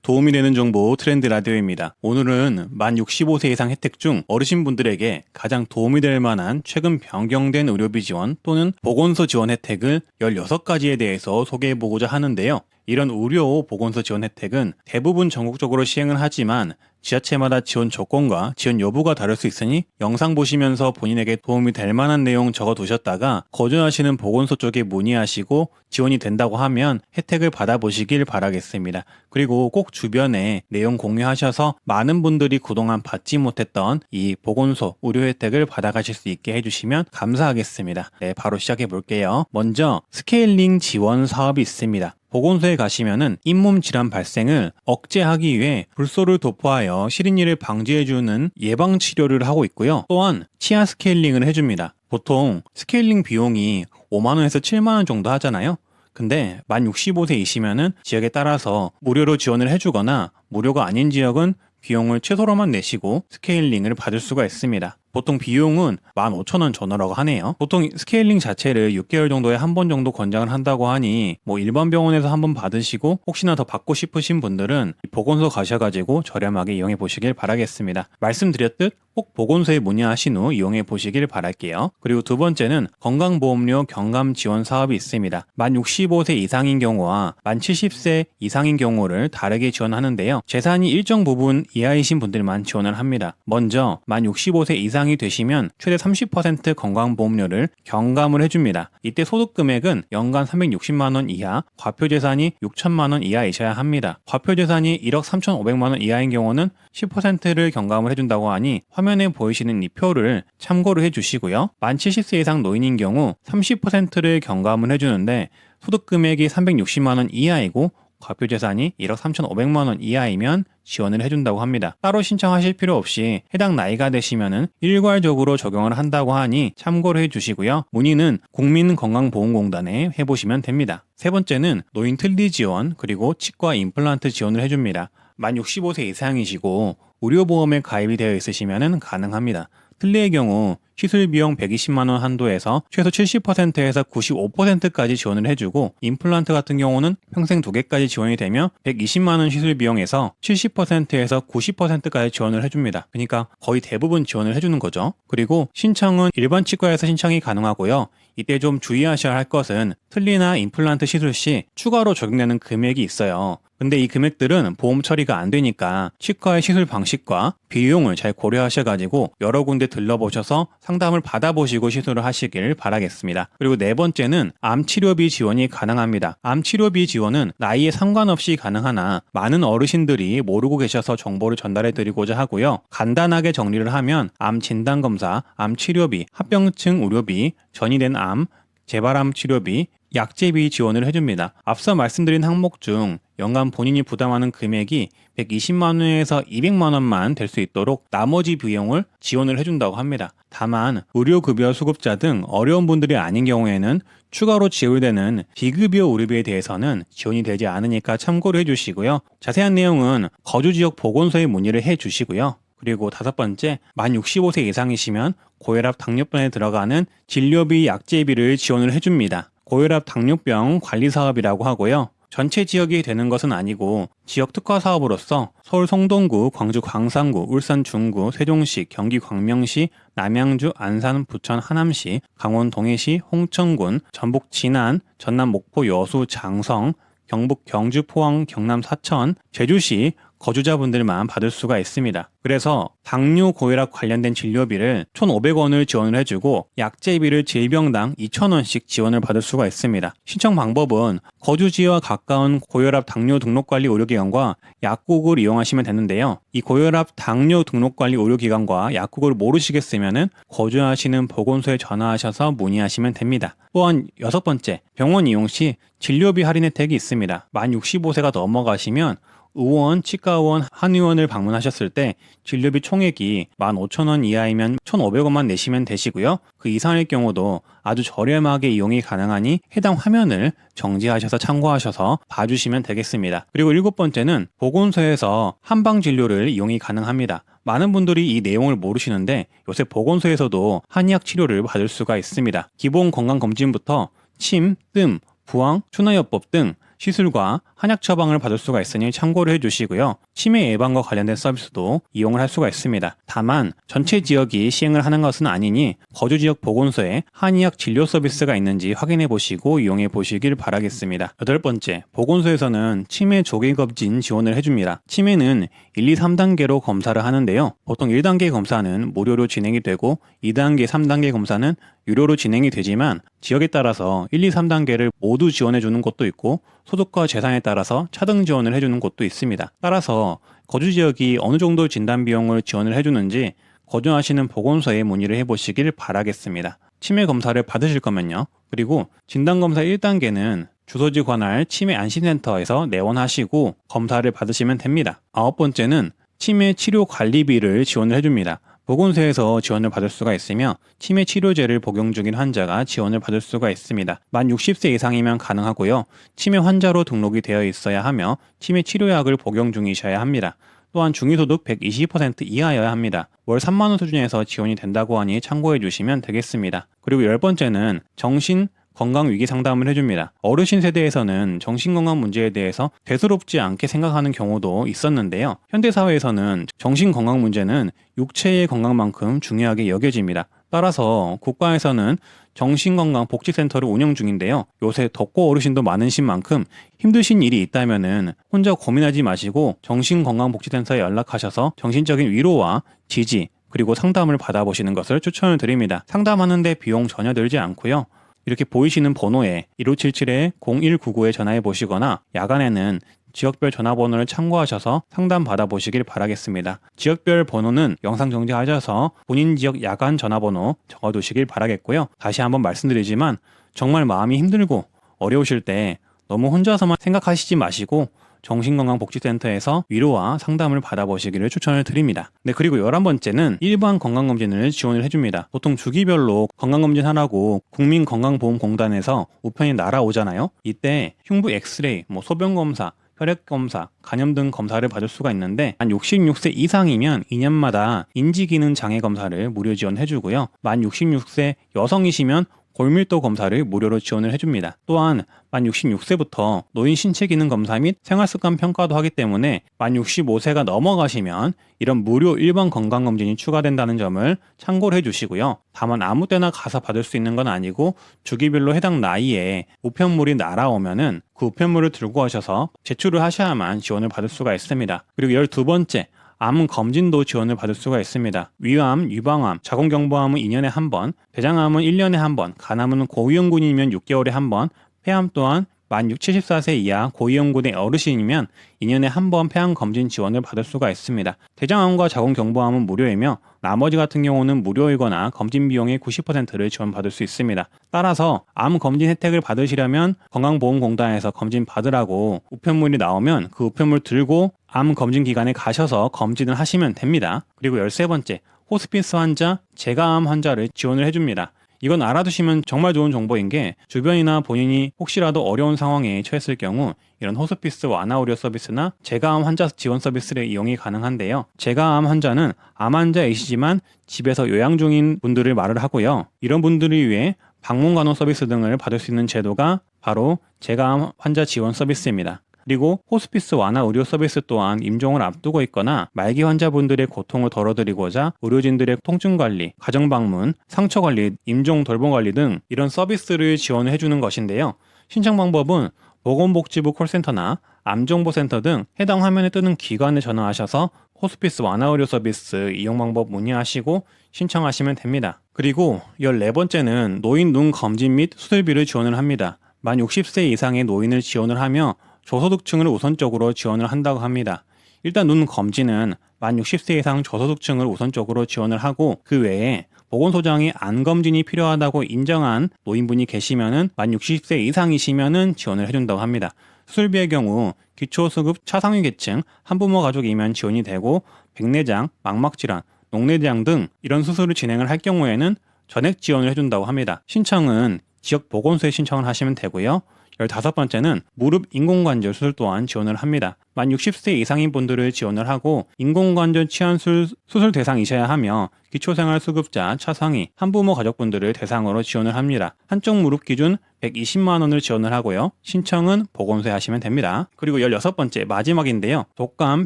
도움이 되는 정보 트렌드 라디오입니다. 오늘은 만 65세 이상 혜택 중 어르신분들에게 가장 도움이 될 만한 최근 변경된 의료비 지원 또는 보건소 지원 혜택을 16가지에 대해서 소개해보고자 하는데요. 이런 의료 보건소 지원 혜택은 대부분 전국적으로 시행을 하지만 지자체마다 지원 조건과 지원 여부가 다를 수 있으니 영상 보시면서 본인에게 도움이 될 만한 내용 적어두셨다가 거주하시는 보건소 쪽에 문의하시고 지원이 된다고 하면 혜택을 받아보시길 바라겠습니다. 그리고 꼭 주변에 내용 공유하셔서 많은 분들이 그동안 받지 못했던 이 보건소 의료 혜택을 받아가실 수 있게 해주시면 감사하겠습니다. 네, 바로 시작해 볼게요. 먼저 스케일링 지원 사업이 있습니다. 보건소에 가시면은 잇몸 질환 발생을 억제하기 위해 불소를 도포하여 시린이를 방지해주는 예방 치료를 하고 있고요. 또한 치아 스케일링을 해줍니다. 보통 스케일링 비용이 5만원에서 7만원 정도 하잖아요. 근데 만 65세이시면은 지역에 따라서 무료로 지원을 해주거나 무료가 아닌 지역은 비용을 최소로만 내시고 스케일링을 받을 수가 있습니다. 보통 비용은 15,000원 전후라고 하네요. 보통 스케일링 자체를 6개월 정도에 한 번 정도 권장을 한다고 하니 일반 병원에서 한 번 받으시고 혹시나 더 받고 싶으신 분들은 보건소 가셔가지고 저렴하게 이용해 보시길 바라겠습니다. 말씀드렸듯 꼭 보건소에 문의하신 후 이용해 보시길 바랄게요. 그리고 두 번째는 건강보험료 경감 지원 사업이 있습니다. 만 65세 이상인 경우와 만 70세 이상인 경우를 다르게 지원하는데요. 재산이 일정 부분 이하이신 분들만 지원을 합니다. 먼저 만 65세 이상이 되시면 최대 30% 건강보험료를 경감을 해줍니다. 이때 소득금액은 연간 360만원 이하, 과표재산이 6천만원 이하이셔야 합니다. 과표재산이 1억 3,500만원 이하인 경우는 10%를 경감을 해준다고 하니 화면에 보이시는 이 표를 참고를 해주시고요. 만 70세 이상 노인인 경우 30%를 경감을 해주는데 소득금액이 360만원 이하이고 과표재산이 1억 3,500만원 이하이면 지원을 해준다고 합니다. 따로 신청하실 필요 없이 해당 나이가 되시면은 일괄적으로 적용을 한다고 하니 참고를 해주시고요. 문의는 국민건강보험공단에 해보시면 됩니다. 세 번째는 노인 틀니 지원 그리고 치과 임플란트 지원을 해줍니다. 만 65세 이상이시고 의료보험에 가입이 되어 있으시면 가능합니다. 틀니의 경우 시술비용 120만원 한도에서 최소 70%에서 95%까지 지원을 해주고 임플란트 같은 경우는 평생 2개까지 지원이 되며 120만원 시술비용에서 70%에서 90%까지 지원을 해줍니다. 그러니까 거의 대부분 지원을 해주는 거죠. 그리고 신청은 일반 치과에서 신청이 가능하고요. 이때 좀 주의하셔야 할 것은 틀니나 임플란트 시술 시 추가로 적용되는 금액이 있어요. 근데 이 금액들은 보험 처리가 안 되니까 치과의 시술 방식과 비용을 잘 고려하셔가지고 여러 군데 들러보셔서 상담을 받아보시고 시술을 하시길 바라겠습니다. 그리고 네 번째는 암치료비 지원이 가능합니다. 암치료비 지원은 나이에 상관없이 가능하나 많은 어르신들이 모르고 계셔서 정보를 전달해 드리고자 하고요. 간단하게 정리를 하면 암 진단검사, 암치료비, 합병증 의료비, 전이된 암, 재발암 치료비, 약제비 지원을 해줍니다. 앞서 말씀드린 항목 중 연간 본인이 부담하는 금액이 120만원에서 200만원만 될 수 있도록 나머지 비용을 지원을 해준다고 합니다. 다만 의료급여 수급자 등 어려운 분들이 아닌 경우에는 추가로 지불되는 비급여 의료비에 대해서는 지원이 되지 않으니까 참고를 해주시고요. 자세한 내용은 거주지역 보건소에 문의를 해주시고요. 그리고 다섯 번째, 만 65세 이상이시면 고혈압 당뇨병에 들어가는 진료비 약제비를 지원을 해줍니다. 고혈압 당뇨병 관리 사업이라고 하고요. 전체 지역이 되는 것은 아니고 지역 특화 사업으로서 서울 성동구, 광주 광산구, 울산 중구, 세종시, 경기 광명시, 남양주, 안산, 부천, 하남시, 강원 동해시, 홍천군, 전북 진안, 전남 목포 여수, 장성, 경북 경주, 포항, 경남 사천, 제주시 거주자분들만 받을 수가 있습니다. 그래서 당뇨, 고혈압 관련된 진료비를 1,500원을 지원을 해주고 약제비를 질병당 2,000원씩 지원을 받을 수가 있습니다. 신청 방법은 거주지와 가까운 고혈압 당뇨 등록관리 의료기관과 약국을 이용하시면 되는데요. 이 고혈압 당뇨 등록관리 의료기관과 약국을 모르시겠으면 거주하시는 보건소에 전화하셔서 문의하시면 됩니다. 또한 여섯 번째, 병원 이용 시 진료비 할인 혜택이 있습니다. 만 65세가 넘어가시면 의원, 치과의원, 한의원을 방문하셨을 때 진료비 총액이 15,000원 이하이면 1,500원만 내시면 되시고요. 그 이상일 경우도 아주 저렴하게 이용이 가능하니 해당 화면을 정지하셔서 참고하셔서 봐주시면 되겠습니다. 그리고 일곱 번째는 보건소에서 한방진료를 이용이 가능합니다. 많은 분들이 이 내용을 모르시는데 요새 보건소에서도 한의학 치료를 받을 수가 있습니다. 기본 건강검진부터 침, 뜸, 부항, 추나요법 등 시술과 한약 처방을 받을 수가 있으니 참고를 해주시고요. 치매 예방과 관련된 서비스도 이용을 할 수가 있습니다. 다만 전체 지역이 시행을 하는 것은 아니니 거주 지역 보건소에 한의학 진료 서비스가 있는지 확인해 보시고 이용해 보시길 바라겠습니다. 8번째, 보건소에서는 치매 조기 검진 지원을 해줍니다. 치매는 1, 2, 3단계로 검사를 하는데요. 보통 1단계 검사는 무료로 진행이 되고 2단계, 3단계 검사는 유료로 진행이 되지만 지역에 따라서 1, 2, 3단계를 모두 지원해 주는 곳도 있고 소득과 재산에 따라서 차등 지원을 해주는 곳도 있습니다. 따라서 거주 지역이 어느 정도 진단 비용을 지원을 해주는지 거주하시는 보건소에 문의를 해보시길 바라겠습니다. 치매 검사를 받으실 거면요. 그리고 진단검사 1단계는 주소지 관할 치매 안심센터에서 내원하시고 검사를 받으시면 됩니다. 9번째는 치매 치료 관리비를 지원을 해줍니다. 보건소에서 지원을 받을 수가 있으며 치매 치료제를 복용 중인 환자가 지원을 받을 수가 있습니다. 만 60세 이상이면 가능하고요. 치매 환자로 등록이 되어 있어야 하며 치매 치료약을 복용 중이셔야 합니다. 또한 중위소득 120% 이하여야 합니다. 월 3만원 수준에서 지원이 된다고 하니 참고해 주시면 되겠습니다. 그리고 10번째는 정신 건강위기 상담을 해줍니다. 어르신 세대에서는 정신건강 문제에 대해서 대수롭지 않게 생각하는 경우도 있었는데요. 현대사회에서는 정신건강 문제는 육체의 건강만큼 중요하게 여겨집니다. 따라서 국가에서는 정신건강복지센터를 운영 중인데요. 요새 덥고 어르신도 많으신 만큼 힘드신 일이 있다면 혼자 고민하지 마시고 정신건강복지센터에 연락하셔서 정신적인 위로와 지지 그리고 상담을 받아보시는 것을 추천을 드립니다. 상담하는데 비용 전혀 들지 않고요. 이렇게 보이시는 번호에 1577-0199에 전화해 보시거나 야간에는 지역별 전화번호를 참고하셔서 상담 받아보시길 바라겠습니다. 지역별 번호는 영상 정지하셔서 본인 지역 야간 전화번호 적어두시길 바라겠고요. 다시 한번 말씀드리지만 정말 마음이 힘들고 어려우실 때 너무 혼자서만 생각하시지 마시고 정신건강복지센터에서 위로와 상담을 받아보시기를 추천을 드립니다. 네, 그리고 11번째는 일반 건강검진을 지원을 해줍니다. 보통 주기별로 건강검진하라고 국민건강보험공단에서 우편이 날아오잖아요. 이때 흉부 엑스레이, 소변검사, 혈액검사, 간염 등 검사를 받을 수가 있는데 만 66세 이상이면 2년마다 인지기능 장애 검사를 무료 지원해주고요. 만 66세 여성이시면 골밀도 검사를 무료로 지원을 해줍니다. 또한 만 66세부터 노인 신체 기능 검사 및 생활습관 평가도 하기 때문에 만 65세가 넘어가시면 이런 무료 일반 건강검진이 추가된다는 점을 참고를 해주시고요. 다만 아무 때나 가서 받을 수 있는 건 아니고 주기별로 해당 나이에 우편물이 날아오면은 그 우편물을 들고 가셔서 제출을 하셔야만 지원을 받을 수가 있습니다. 그리고 12번째, 암 검진도 지원을 받을 수가 있습니다. 위암, 유방암, 자궁경부암은 2년에 한 번, 대장암은 1년에 한 번, 간암은 고위험군이면 6개월에 한 번, 폐암 또한 만 74세 이하 고위험군의 어르신이면 2년에 한 번 폐암 검진 지원을 받을 수가 있습니다. 대장암과 자궁경부암은 무료이며 나머지 같은 경우는 무료이거나 검진 비용의 90%를 지원받을 수 있습니다. 따라서 암 검진 혜택을 받으시려면 건강보험공단에서 검진 받으라고 우편물이 나오면 그 우편물 들고 암 검진 기관에 가셔서 검진을 하시면 됩니다. 그리고 13번째, 호스피스 환자, 재가암 환자를 지원을 해줍니다. 이건 알아두시면 정말 좋은 정보인 게 주변이나 본인이 혹시라도 어려운 상황에 처했을 경우 이런 호스피스 완화 의료 서비스나 재가암 환자 지원 서비스를 이용이 가능한데요. 재가암 환자는 암 환자이시지만 집에서 요양 중인 분들을 말을 하고요. 이런 분들을 위해 방문 간호 서비스 등을 받을 수 있는 제도가 바로 재가암 환자 지원 서비스입니다. 그리고 호스피스 완화 의료 서비스 또한 임종을 앞두고 있거나 말기 환자분들의 고통을 덜어드리고자 의료진들의 통증관리, 가정방문, 상처관리, 임종 돌봄관리 등 이런 서비스를 지원해주는 것인데요. 신청 방법은 보건복지부 콜센터나 암정보센터 등 해당 화면에 뜨는 기관에 전화하셔서 호스피스 완화 의료 서비스 이용 방법 문의하시고 신청하시면 됩니다. 그리고 14번째는 노인 눈 검진 및 수술비를 지원을 합니다. 만 60세 이상의 노인을 지원을 하며 저소득층을 우선적으로 지원을 한다고 합니다. 일단 눈 검진은 만 60세 이상 저소득층을 우선적으로 지원을 하고 그 외에 보건소장이 안 검진이 필요하다고 인정한 노인분이 계시면은 만 60세 이상이시면은 지원을 해준다고 합니다. 수술비의 경우 기초수급 차상위 계층 한부모 가족이면 지원이 되고 백내장, 망막질환, 녹내장 등 이런 수술을 진행을 할 경우에는 전액 지원을 해준다고 합니다. 신청은 지역 보건소에 신청을 하시면 되고요. 15번째는 무릎 인공관절 수술 또한 지원을 합니다. 만 60세 이상인 분들을 지원을 하고 인공관절 치환술 수술 대상이셔야 하며 기초생활수급자, 차상위, 한부모 가족분들을 대상으로 지원을 합니다. 한쪽 무릎 기준 120만 원을 지원을 하고요. 신청은 보건소에 하시면 됩니다. 그리고 16번째 마지막인데요. 독감,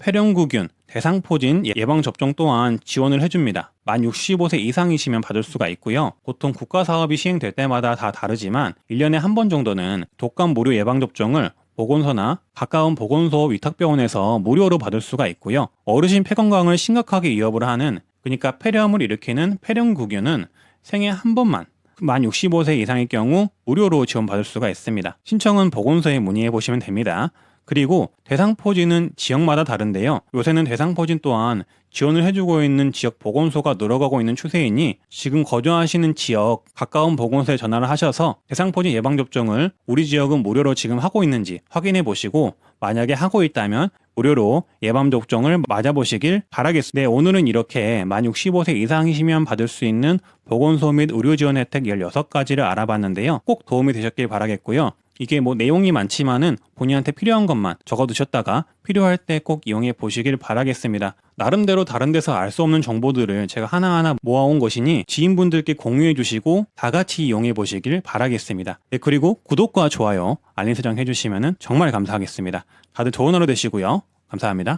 폐렴구균, 대상포진 예방접종 또한 지원을 해줍니다. 만 65세 이상이시면 받을 수가 있고요. 보통 국가사업이 시행될 때마다 다 다르지만 1년에 한 번 정도는 독감 무료 예방접종을 보건소나 가까운 보건소 위탁병원에서 무료로 받을 수가 있고요. 어르신 폐건강을 심각하게 위협을 하는, 그러니까 폐렴을 일으키는 폐렴구균은 생애 한 번만, 만 65세 이상의 경우 무료로 지원받을 수가 있습니다. 신청은 보건소에 문의해 보시면 됩니다. 그리고 대상포진은 지역마다 다른데요. 요새는 대상포진 또한 지원을 해주고 있는 지역 보건소가 늘어가고 있는 추세이니 지금 거주하시는 지역 가까운 보건소에 전화를 하셔서 대상포진 예방접종을 우리 지역은 무료로 지금 하고 있는지 확인해 보시고, 만약에 하고 있다면 무료로 예방접종을 맞아보시길 바라겠습니다. 네, 오늘은 이렇게 만 65세 이상이시면 받을 수 있는 보건소 및 의료지원 혜택 16가지를 알아봤는데요. 꼭 도움이 되셨길 바라겠고요. 이게 뭐 내용이 많지만은 본인한테 필요한 것만 적어두셨다가 필요할 때 꼭 이용해 보시길 바라겠습니다. 나름대로 다른 데서 알 수 없는 정보들을 제가 하나하나 모아온 것이니 지인분들께 공유해 주시고 다 같이 이용해 보시길 바라겠습니다. 네, 그리고 구독과 좋아요, 알림 설정 해주시면 정말 감사하겠습니다. 다들 좋은 하루 되시고요. 감사합니다.